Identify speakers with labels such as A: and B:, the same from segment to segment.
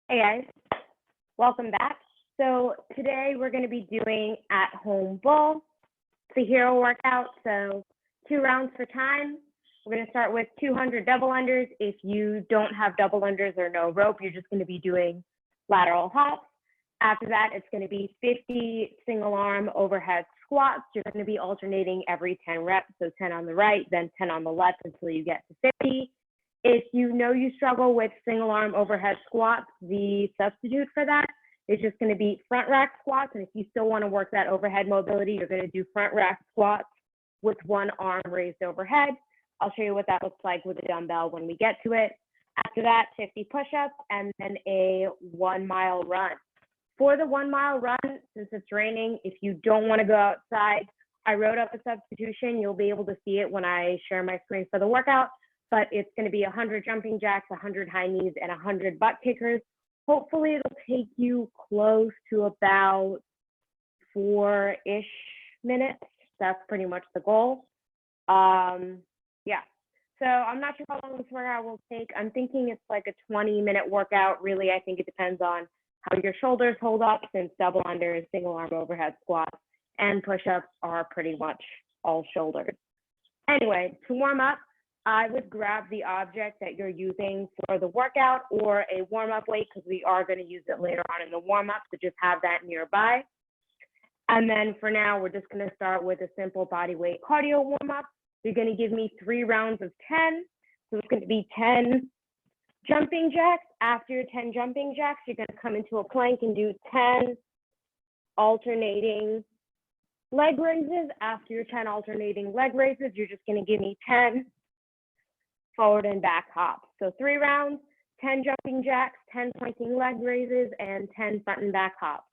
A: Hey guys, welcome back. So today we're going to be doing at-home bull. It's a hero workout, so 2 rounds for time. We're going to start with 200 double unders. If you don't have double unders or no rope, you're just going to be doing lateral hops. After that, it's going to be 50 single arm overhead squats. You're going to be alternating every 10 reps, so 10 on the right, then 10 on the left until you get to 50. If you know you struggle with single arm overhead squats, the substitute for that is just going to be front rack squats. And if you still want to work that overhead mobility, you're going to do front rack squats with one arm raised overhead. I'll show you what that looks like with a dumbbell when we get to it. After that, 50 push-ups and then a 1 mile run. For the 1 mile run, since it's raining, if you don't want to go outside, I wrote up a substitution. You'll be able to see it when I share my screen for the workout. But it's going to be 100 jumping jacks, 100 high knees, and 100 butt kickers. Hopefully, it'll take you close to about 4-ish minutes. That's pretty much the goal. Yeah. So I'm not sure how long this workout will take. I'm thinking it's like a 20-minute workout. Really, I think it depends on how your shoulders hold up, since double unders, single arm overhead squats, and push-ups are pretty much all shoulders. Anyway, to warm up, I would grab the object that you're using for the workout or a warm-up weight, because we are going to use it later on in the warm-up, so just have that nearby. And then for now, we're just going to start with a simple body weight cardio warm-up. You're going to give me 3 rounds of 10. So it's going to be 10 jumping jacks. After your 10 jumping jacks, you're going to come into a plank and do 10 alternating leg raises. After your 10 alternating leg raises, you're just going to give me 10 forward and back hops. So 3 rounds, 10 jumping jacks, 10 pointing leg raises, and 10 front and back hops.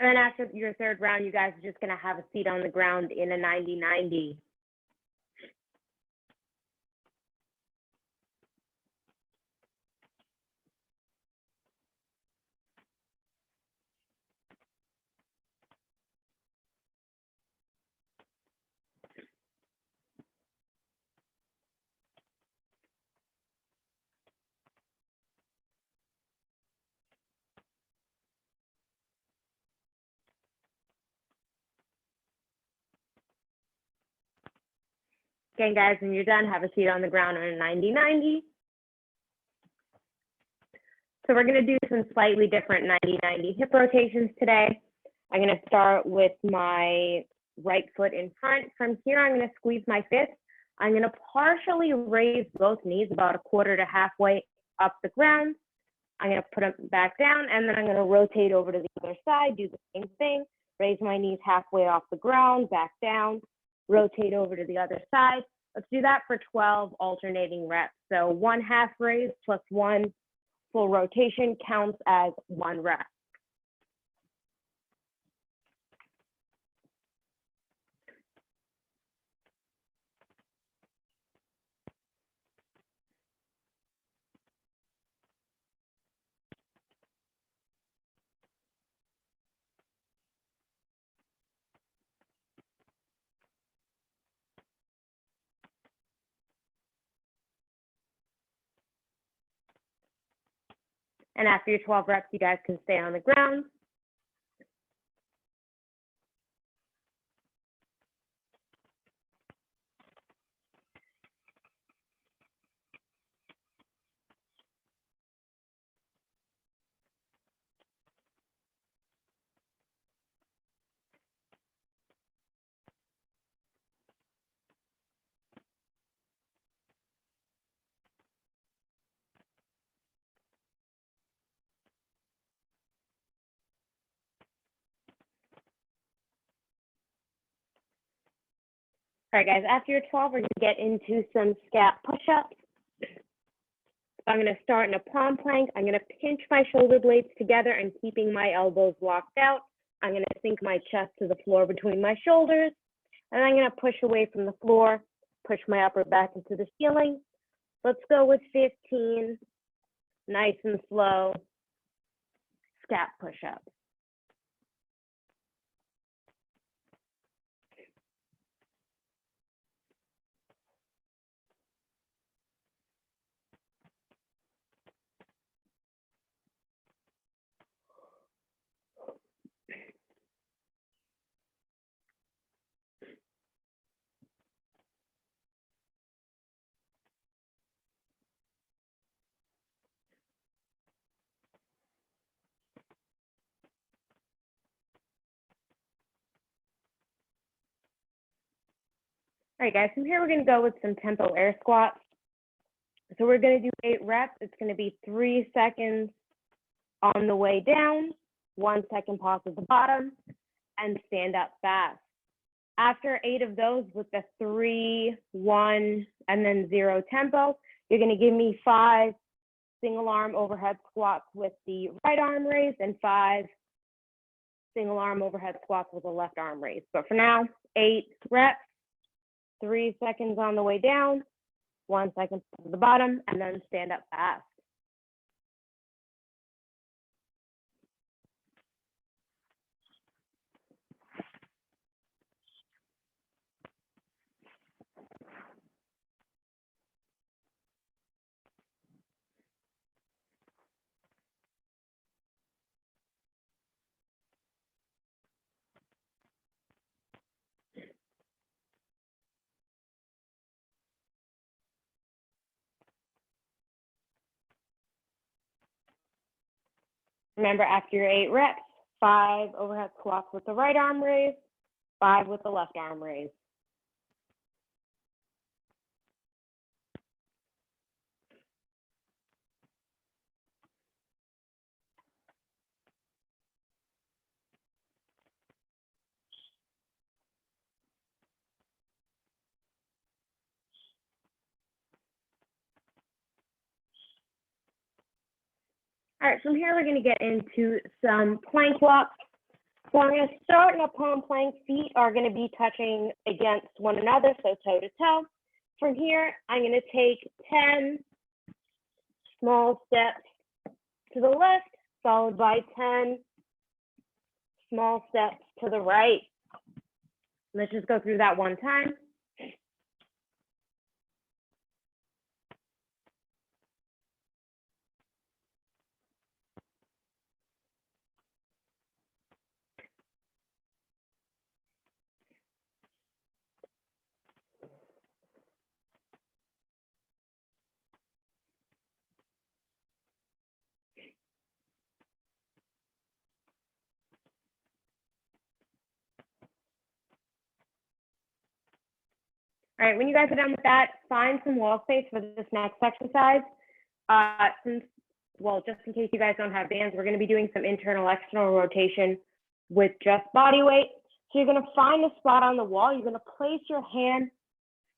A: And then after your 3rd round, you guys are just going to have a seat on the ground in a 90-90. Okay, guys, when you're done, have a seat on the ground in a 90-90. So we're going to do some slightly different 90-90 hip rotations today. I'm going to start with my right foot in front. From here, I'm going to squeeze my fist. I'm going to partially raise both knees about a quarter to halfway up the ground. I'm going to put them back down, and then I'm going to rotate over to the other side, do the same thing, raise my knees halfway off the ground, back down, rotate over to the other side. Let's do that for 12 alternating reps. So 1 half raise plus 1 full rotation counts as 1 rep. And after your 12 reps, you guys can stay on the ground. All right, guys, after your 12, we're going to get into some scat push-ups. I'm going to start in a palm plank. I'm going to pinch my shoulder blades together and keeping my elbows locked out. I'm going to sink my chest to the floor between my shoulders. And I'm going to push away from the floor, push my upper back into the ceiling. Let's go with 15, nice and slow, scat push-ups. All right, guys, from here, we're going to go with some tempo air squats. So we're going to do 8 reps. It's going to be 3 seconds on the way down, 1 second pause at the bottom, and stand up fast. After 8 of those with the 3, 1, and then 0 tempo, you're going to give me 5 single arm overhead squats with the right arm raised and 5 single arm overhead squats with the left arm raised. But for now, 8 reps, 3 seconds on the way down, 1 second to the bottom, and then stand up fast. Remember, after your 8 reps, 5 overhead squats with the right arm raised, 5 with the left arm raised. All right, from here, we're going to get into some plank walks. So I'm going to start in a palm plank. Feet are going to be touching against one another, so toe to toe. From here, I'm going to take 10 small steps to the left, followed by 10 small steps to the right. Let's just go through that one time. All right, when you guys are done with that, find some wall space for this next exercise. Just in case you guys don't have bands, we're going to be doing some internal, external rotation with just body weight. So you're going to find a spot on the wall. You're going to place your hand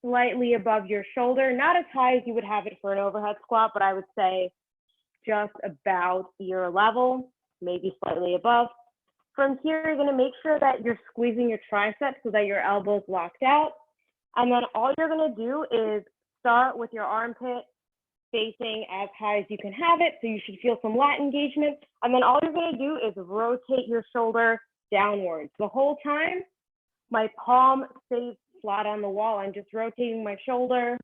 A: slightly above your shoulder, not as high as you would have it for an overhead squat, but I would say just about ear level, maybe slightly above. From here, you're going to make sure that you're squeezing your triceps so that your elbow's locked out. And then all you're going to do is start with your armpit facing as high as you can have it. So you should feel some lat engagement. And then all you're going to do is rotate your shoulder downwards. The whole time, my palm stays flat on the wall. I'm just rotating my shoulder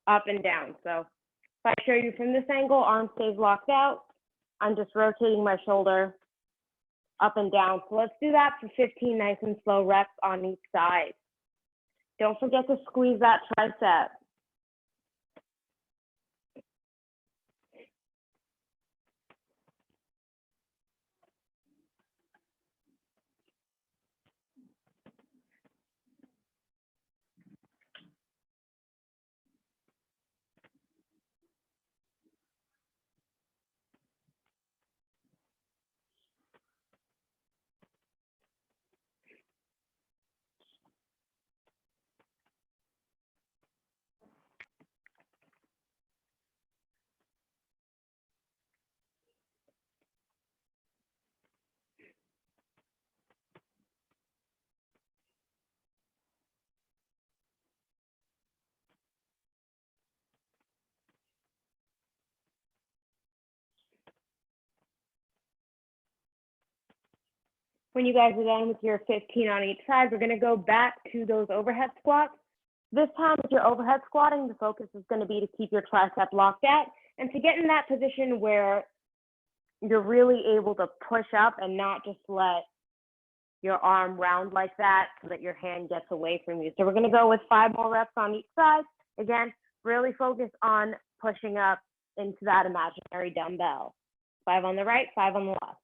A: up and down. So if I show you from this angle, arm stays locked out. I'm just rotating my shoulder up and down. So let's do that for 15 nice and slow reps on each side. Don't forget to squeeze that tricep. When you guys are done with your 15 on each side, we're going to go back to those overhead squats. This time with your overhead squatting, the focus is going to be to keep your tricep locked out and to get in that position where you're really able to push up and not just let your arm round like that so that your hand gets away from you. So we're going to go with 5 more reps on each side. Again, really focus on pushing up into that imaginary dumbbell. 5 on the right, 5 on the left.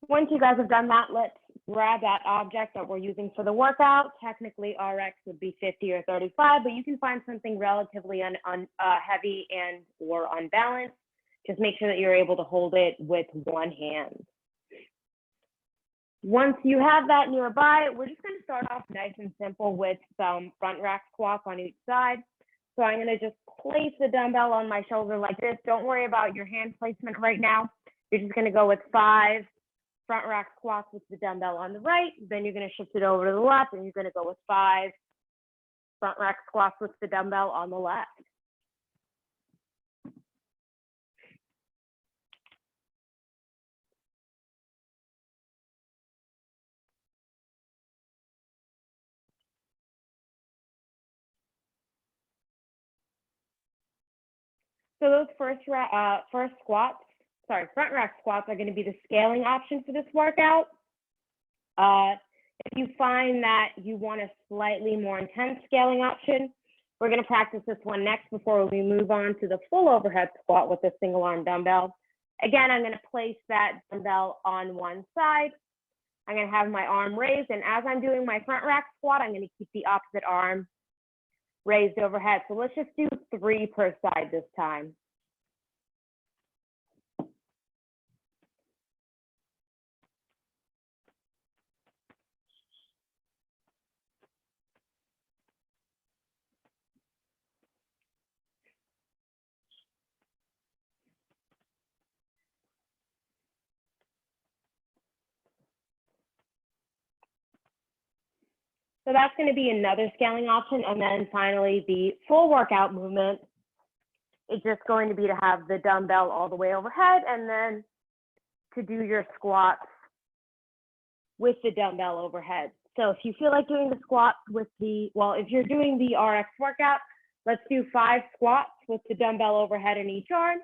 A: Once you guys have done that, let's grab that object that we're using for the workout. Technically, RX would be 50 or 35, but you can find something relatively heavy and or unbalanced. Just make sure that you're able to hold it with one hand. Once you have that nearby, we're just going to start off nice and simple with some front rack squats on each side. So I'm going to just place the dumbbell on my shoulder like this. Don't worry about your hand placement right now. You're just going to go with 5 front rack squats with the dumbbell on the right. Then you're going to shift it over to the left, and you're going to go with 5 front rack squats with the dumbbell on the left. So those front rack squats are going to be the scaling option for this workout. If you find that you want a slightly more intense scaling option, we're going to practice this one next before we move on to the full overhead squat with a single arm dumbbell. Again, I'm going to place that dumbbell on one side. I'm going to have my arm raised, and as I'm doing my front rack squat, I'm going to keep the opposite arm raised overhead. So let's just do 3 per side this time. So that's going to be another scaling option. And then finally, the full workout movement is just going to be to have the dumbbell all the way overhead and then to do your squats with the dumbbell overhead. So if you feel like doing the squats with if you're doing the RX workout, let's do 5 squats with the dumbbell overhead in each arm.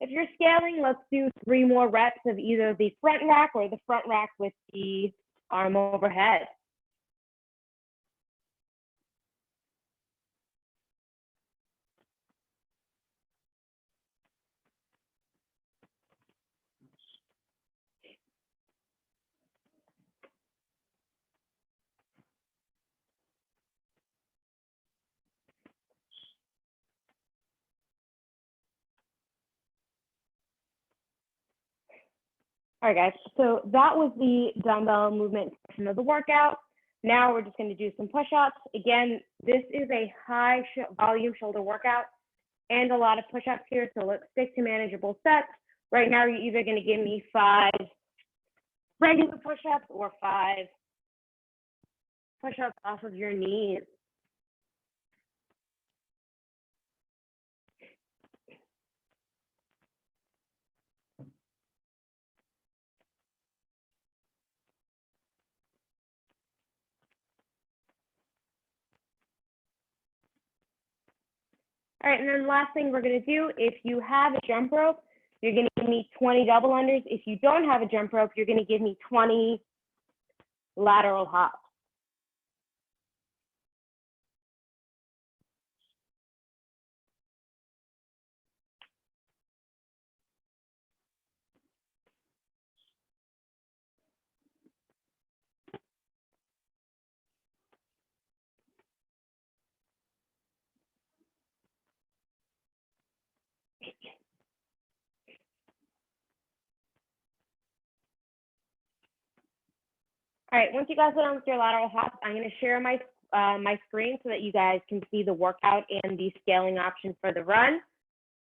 A: If you're scaling, let's do 3 more reps of either the front rack or the front rack with the arm overhead. All right, guys, so that was the dumbbell movement section of the workout. Now we're just going to do some push-ups. Again, this is a high volume shoulder workout and a lot of push-ups here, so let's stick to manageable sets. Right now, you're either going to give me 5 regular push-ups or 5 push-ups off of your knees. All right, and then last thing we're going to do, if you have a jump rope, you're going to give me 20 double unders. If you don't have a jump rope, you're going to give me 20 lateral hops. All right, once you guys are done with your lateral hops, I'm going to share my my screen so that you guys can see the workout and the scaling options for the run.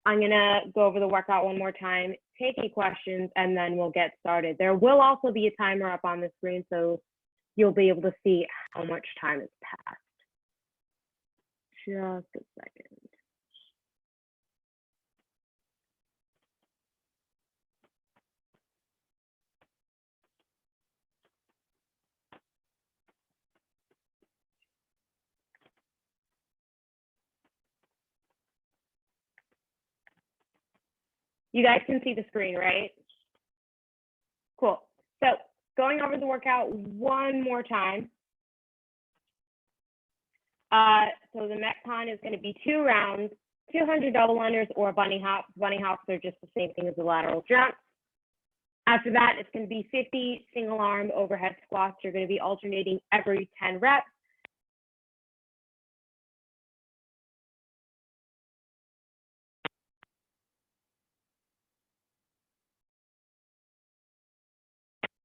A: I'm going to go over the workout one more time, take any questions, and then we'll get started. There will also be a timer up on the screen, so you'll be able to see how much time has passed. Just a second. You guys can see the screen, right? Cool. So going over the workout one more time. So the Metcon is going to be 2 rounds, 200 double unders or bunny hops. Bunny hops are just the same thing as the lateral jump. After that, it's going to be 50 single arm overhead squats. You're going to be alternating every 10 reps.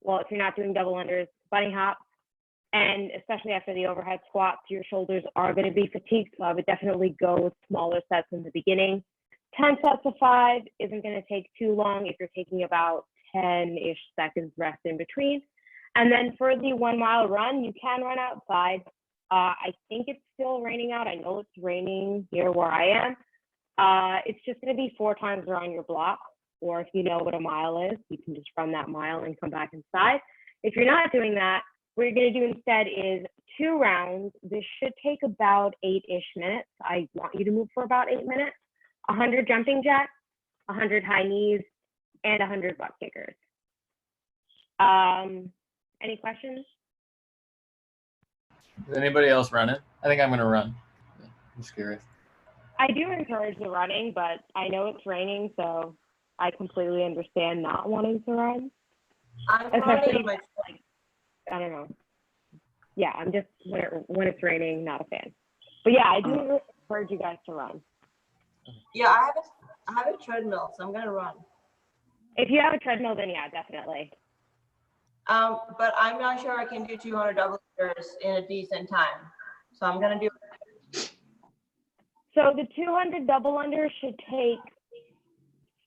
A: Well, if you're not doing double unders, bunny hops, and especially after the overhead squats, your shoulders are going to be fatigued. So I would definitely go with smaller sets in the beginning. 10 sets of 5 isn't going to take too long if you're taking about 10-ish seconds rest in between. And then for the 1 mile run, you can run outside. I think it's still raining out. I know it's raining here where I am. It's just going to be 4 times around your block. Or if you know what a mile is, you can just run that mile and come back inside. If you're not doing that, what you're going to do instead is 2 rounds. This should take about 8-ish minutes. I want you to move for about 8 minutes. 100 jumping jacks, 100 high knees, and 100 butt kickers. Any questions?
B: Is anybody else running? I think I'm going to run. I'm just curious.
A: I do encourage the running, but I know it's raining, so I completely understand not wanting to run. Especially, like, I don't know. Yeah, I'm just, when it's raining, not a fan. But yeah, I do encourage you guys to run.
C: Yeah, I have a treadmill, so I'm gonna run.
A: If you have a treadmill, then yeah, definitely.
C: But I'm not sure I can do 200 double unders in a decent time. So I'm gonna do.
A: So the 200 double unders should take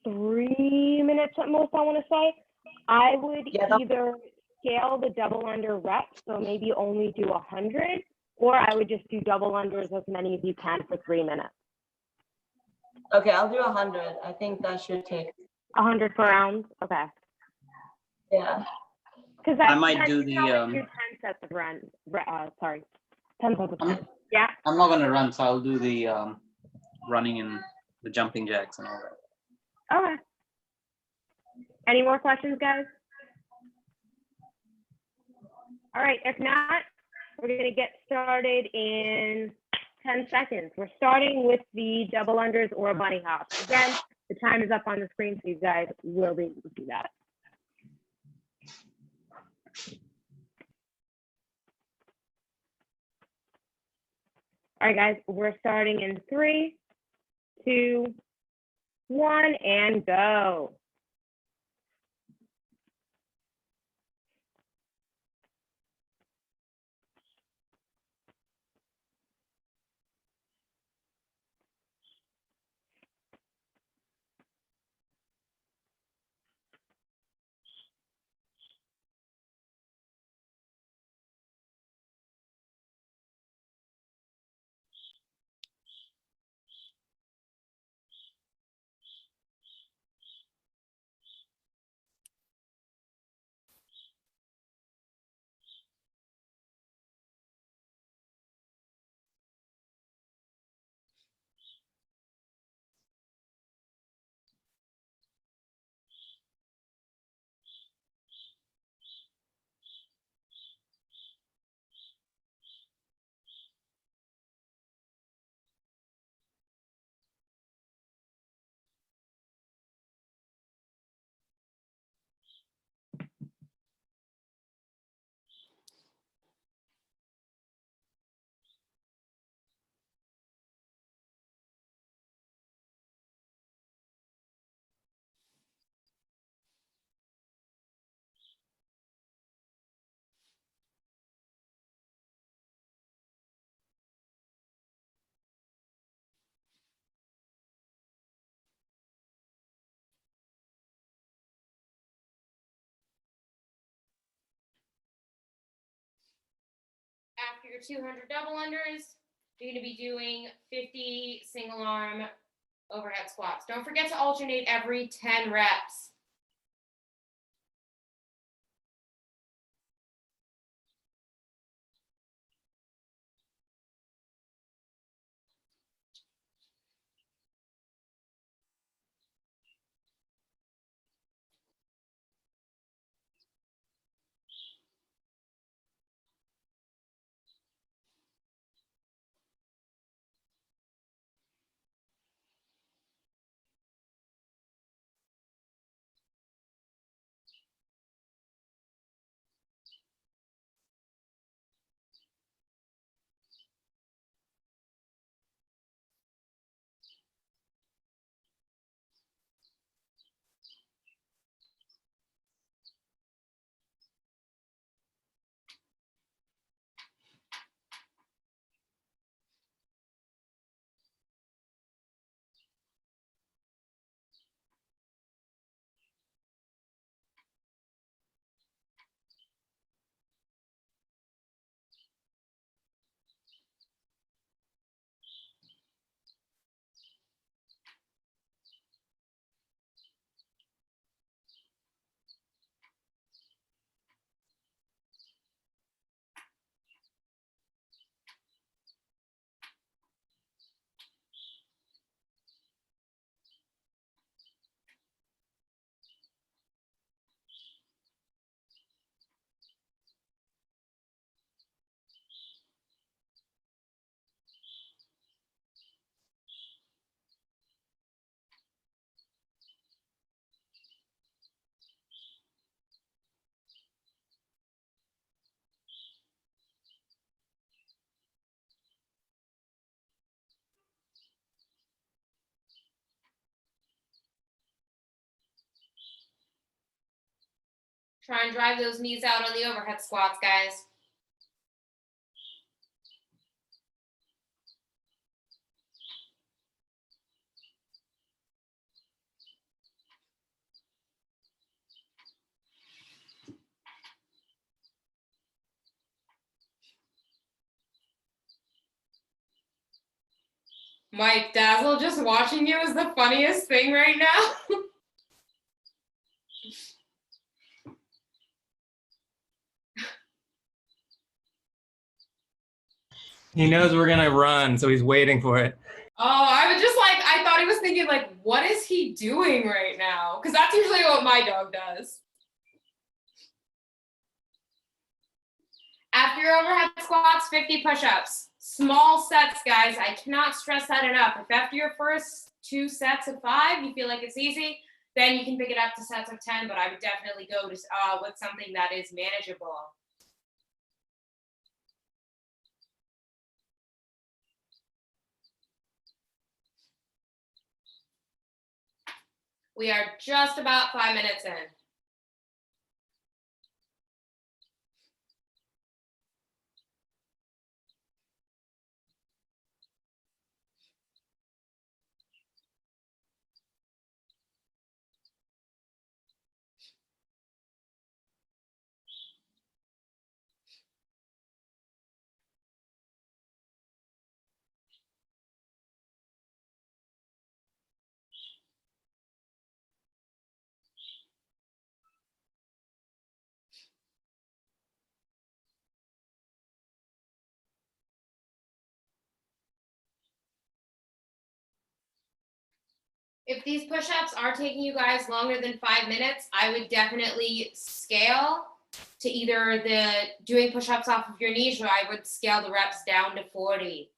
A: 3 minutes at most, I want to say. I would either scale the double under reps, so maybe only do 100, or I would just do double unders as many as you can for 3 minutes.
C: Okay, I'll do 100. I think that should take
A: 100 per round. Okay.
C: Yeah.
D: Because I might do the
A: 10 sets of run. 10 sets of run. Yeah.
D: I'm not gonna run, so I'll do the running and the jumping jacks and all that.
A: Okay. Any more questions, guys? All right, if not, we're gonna get started in 10 seconds. We're starting with the double unders or bunny hops. Again, the time is up on the screen, so you guys will be able to see that. All right, guys, we're starting in 3, 2, 1, and go.
E: after your 200 double unders, you're going to be doing 50 single arm overhead squats. Don't forget to alternate every 10 reps. Try and drive those knees out on the overhead squats, guys. Mike, Dazzle just watching you is the funniest thing right now.
F: He knows we're gonna run, so he's waiting for it.
E: Oh, I was just like, I thought he was thinking like, what is he doing right now? Because that's usually what my dog does. After your overhead squats, 50 push-ups. Small sets, guys. I cannot stress that enough. If after your first 2 sets of 5, you feel like it's easy, then you can pick it up to sets of 10, but I would definitely go to, with something that is manageable. We are just about 5 minutes in. If these push-ups are taking you guys longer than 5 minutes, I would definitely scale to either the doing push-ups off of your knees, or I would scale the reps down to 40.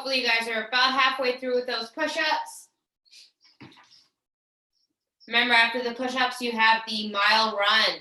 E: Hopefully you guys are about halfway through with those push-ups. Remember, after the push-ups, you have the mile run.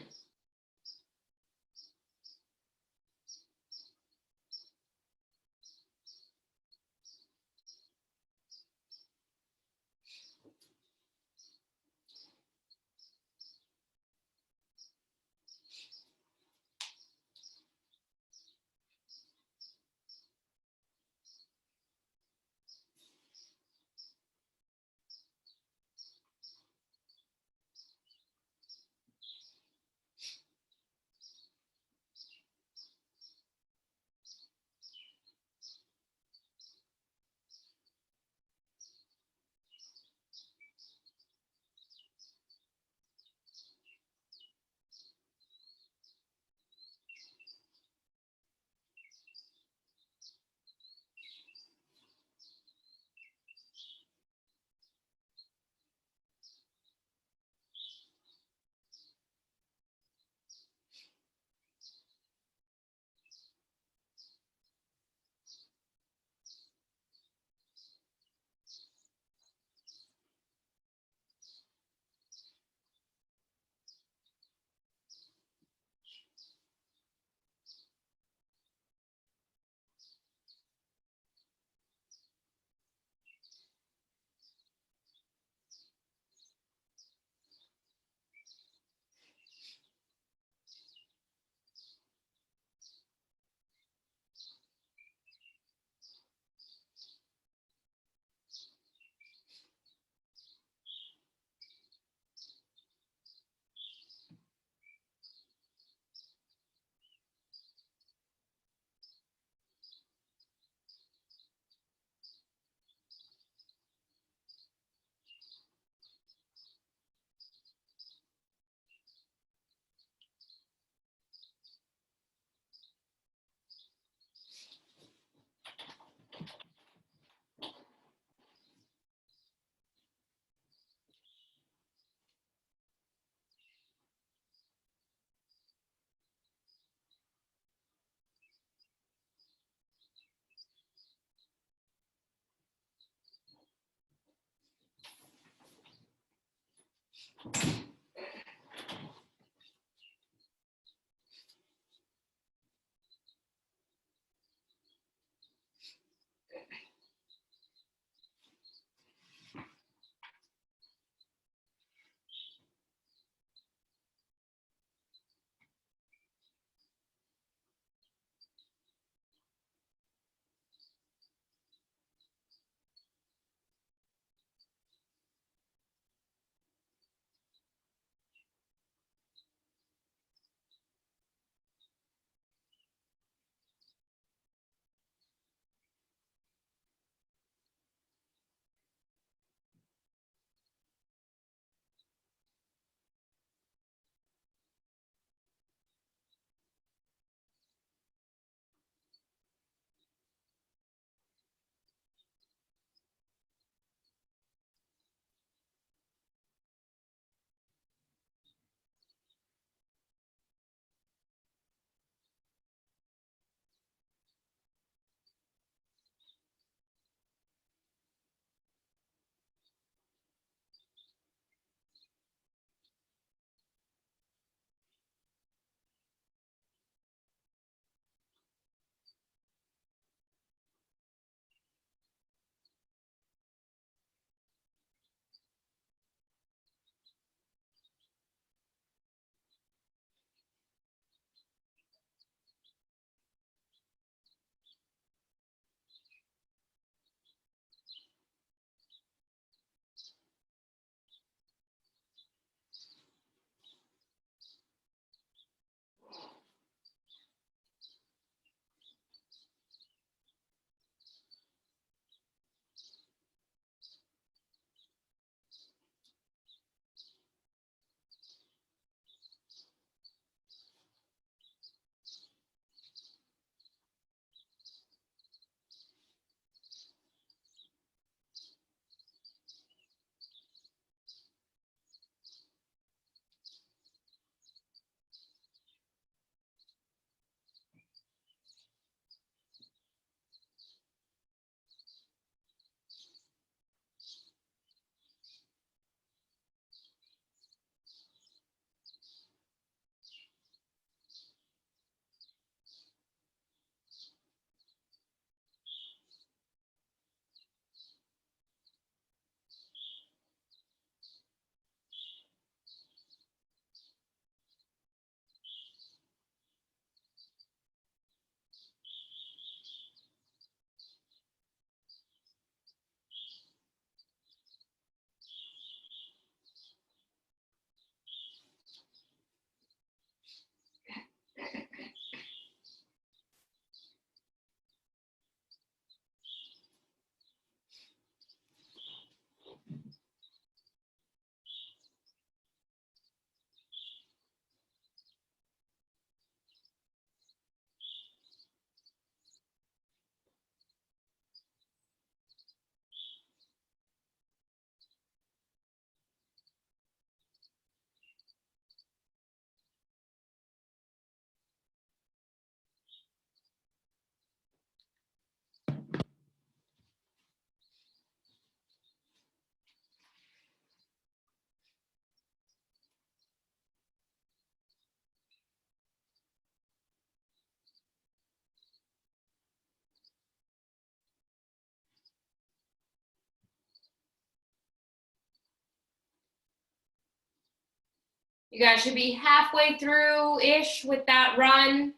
E: You guys should be halfway through-ish with that run.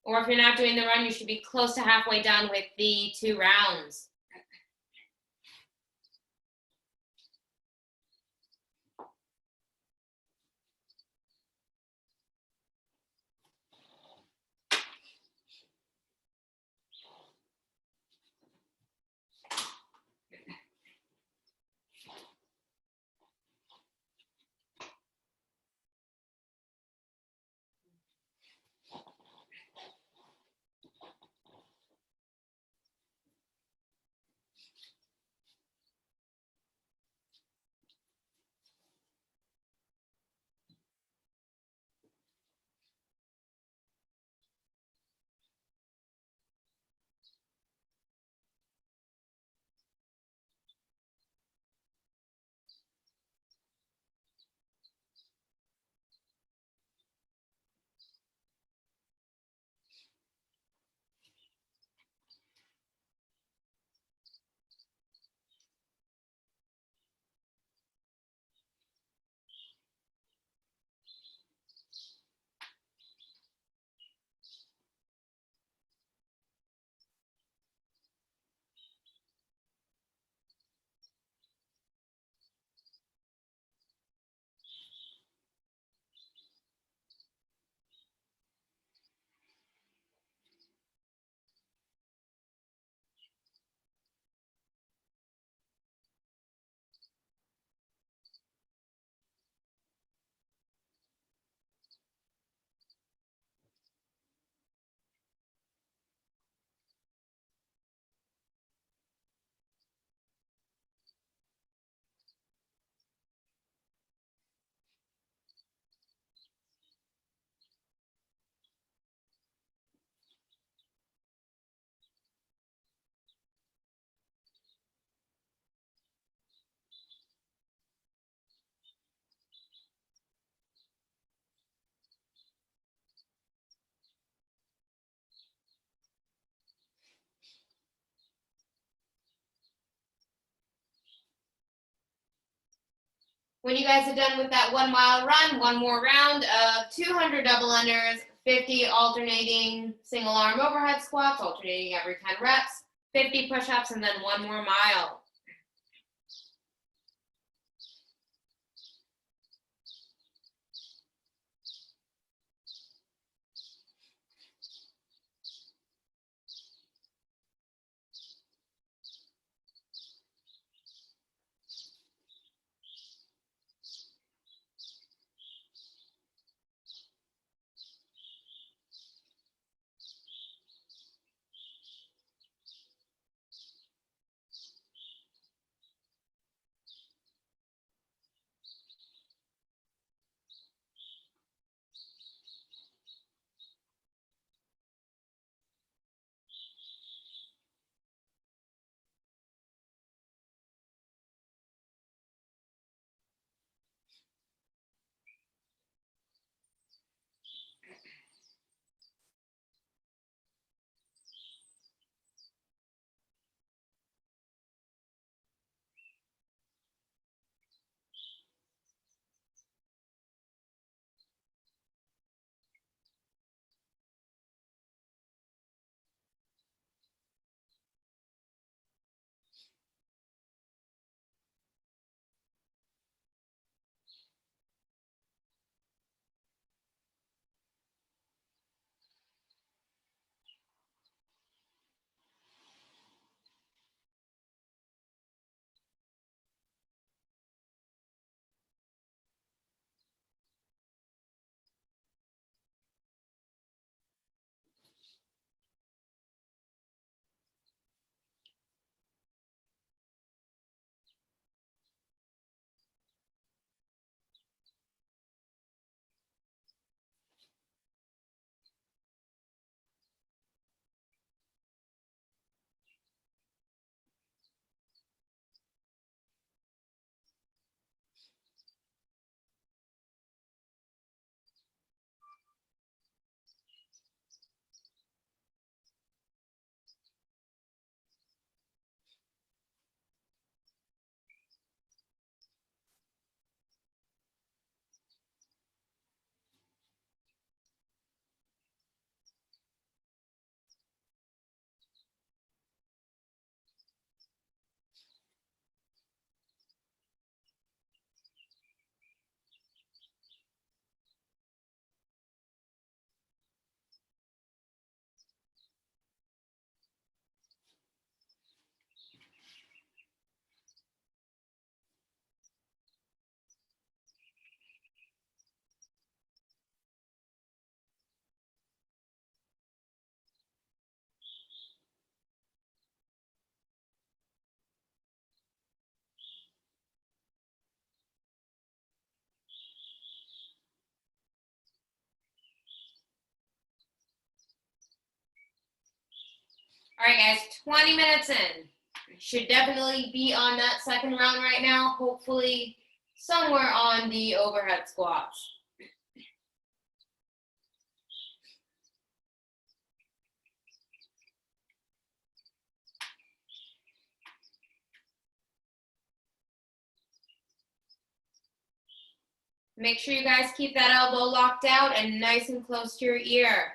E: Or if you're not doing the run, you should be close to halfway done with the 2 rounds. When you guys are done with that 1 mile run, one more round of 200 double unders, 50 alternating single arm overhead squats, alternating every 10 reps, 50 push-ups, and then 1 more mile. All right, guys, 20 minutes in. Should definitely be on that second round right now. Hopefully somewhere on the overhead squats. Make sure you guys keep that elbow locked out and nice and close to your ear.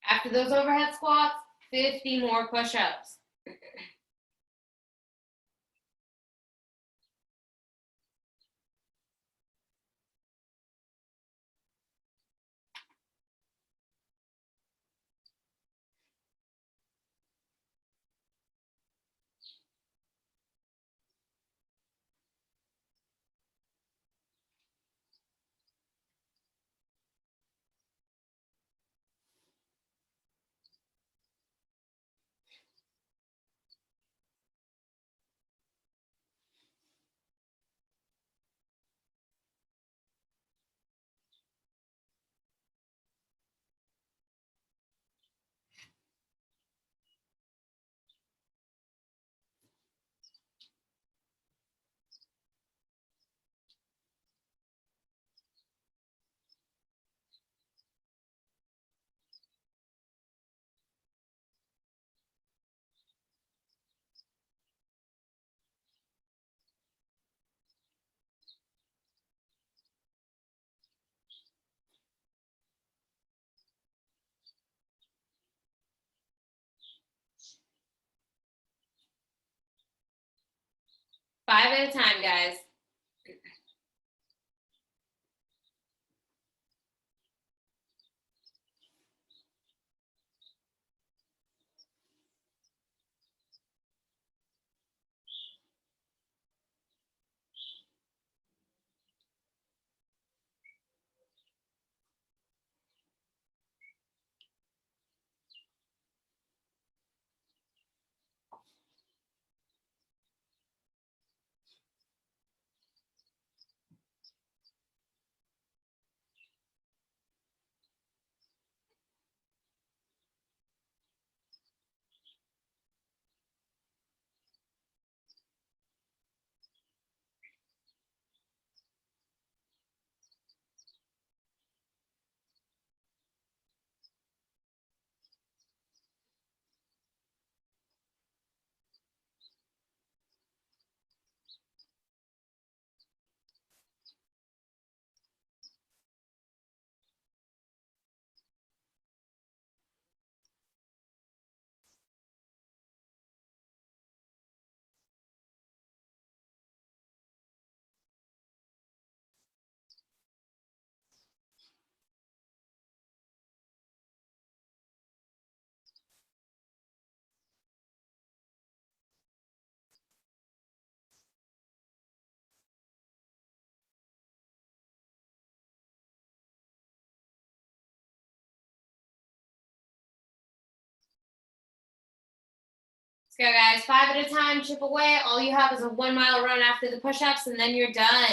E: After those overhead squats, 50 more push-ups. Five at a time, guys. Let's go, guys. 5 at a time, chip away. All you have is a 1 mile run after the push-ups, and then you're done.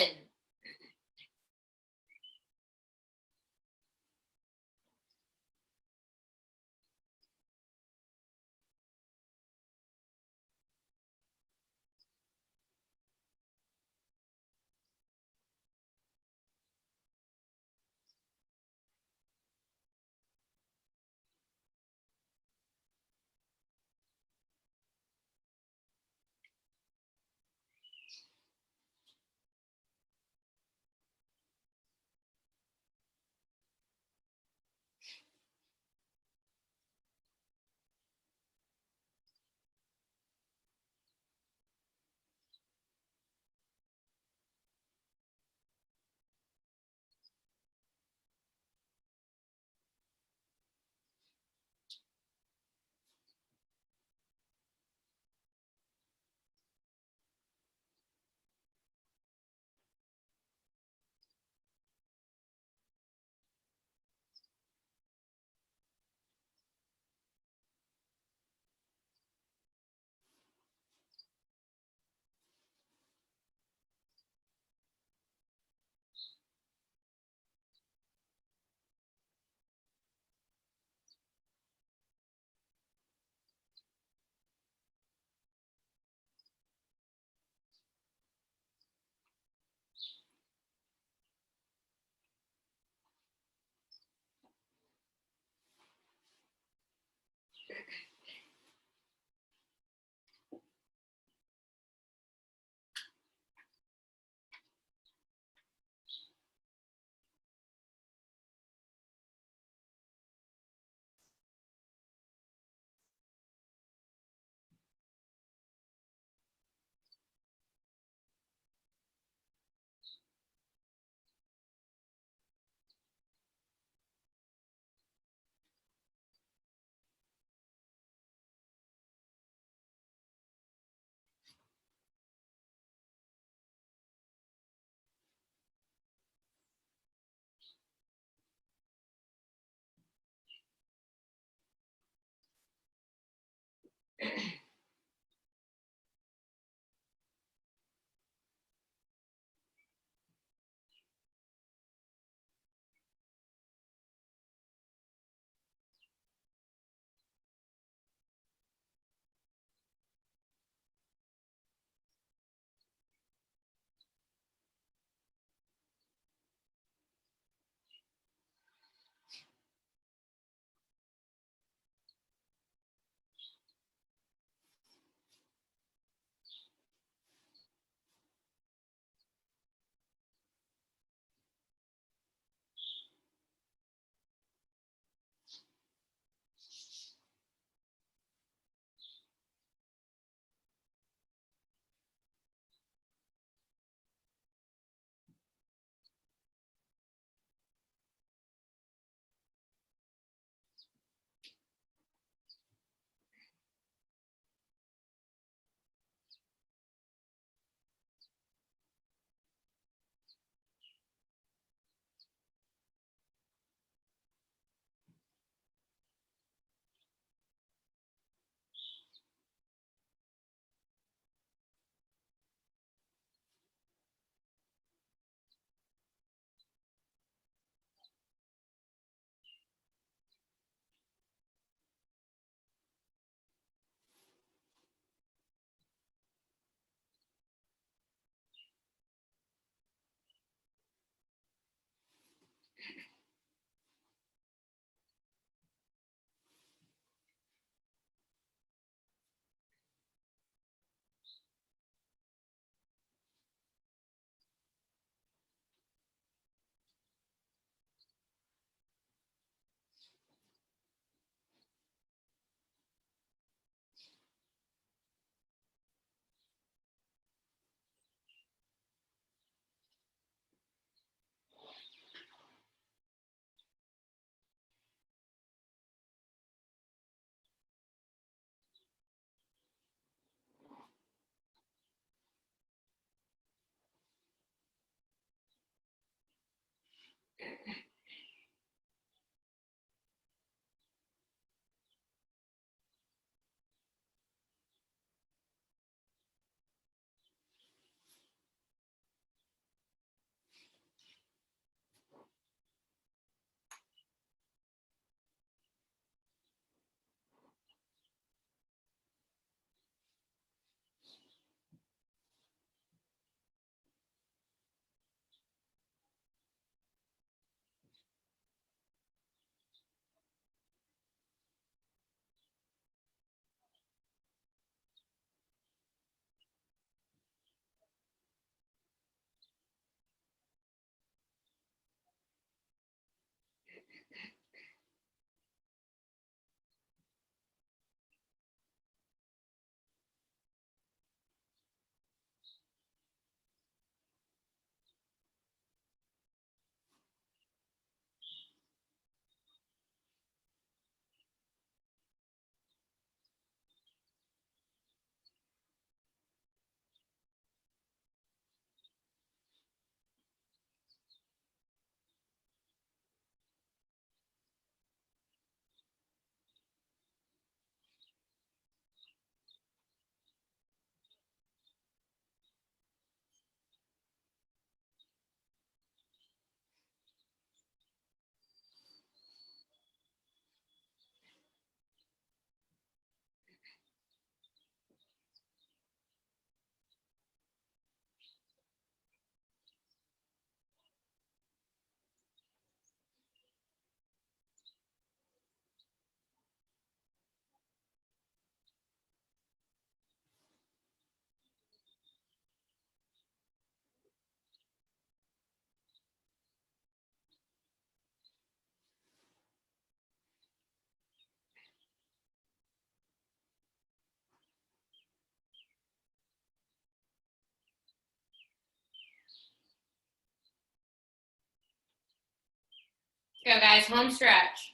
E: Go, guys. Home stretch.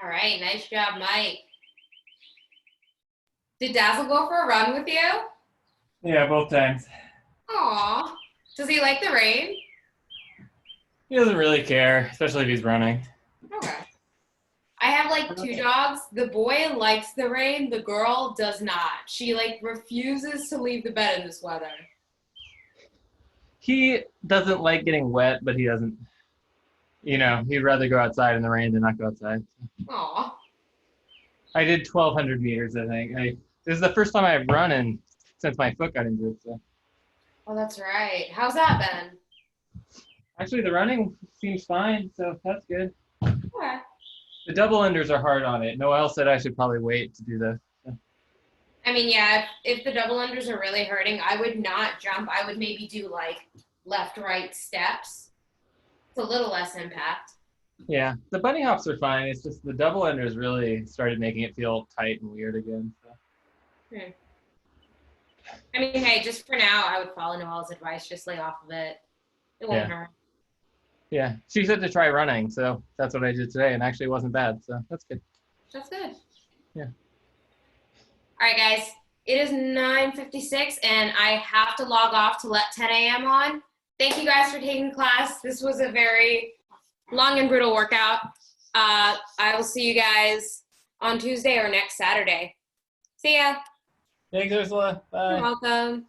E: All right, nice job, Mike. Did Dazzle go for a run with you?
F: Yeah, both times.
E: Aw. Does he like the rain?
F: He doesn't really care, especially if he's running.
E: Okay. I have like 2 dogs. The boy likes the rain. The girl does not. She like refuses to leave the bed in this weather.
F: He doesn't like getting wet, but he doesn't, he'd rather go outside in the rain than not go outside.
E: Aw.
F: I did 1,200 meters, I think. This is the first time I've run since my foot got injured. So
E: Oh, that's right. How's that been?
F: actually, the running seems fine, so that's good.
E: Okay.
F: The double unders are hard on it. Noelle said I should probably wait to do this. So.
E: I mean, yeah, if the double unders are really hurting, I would not jump. I would maybe do like left, right steps. It's a little less impact.
F: Yeah, the bunny hops are fine. It's just the double unders really started making it feel tight and weird again. So.
E: I mean, hey, just for now, I would follow Noelle's advice. Just lay off of it. It won't hurt.
F: Yeah, she said to try running, so that's what I did today, and actually it wasn't bad, so that's good.
E: That's good.
F: Yeah.
E: All right, guys. It is 9:56, and I have to log off to let 10 a.m. on. Thank you guys for taking class. This was a very long and brutal workout. I will see you guys on Tuesday or next Saturday. See ya.
F: Thanks, Ursula. Bye.
E: You're welcome.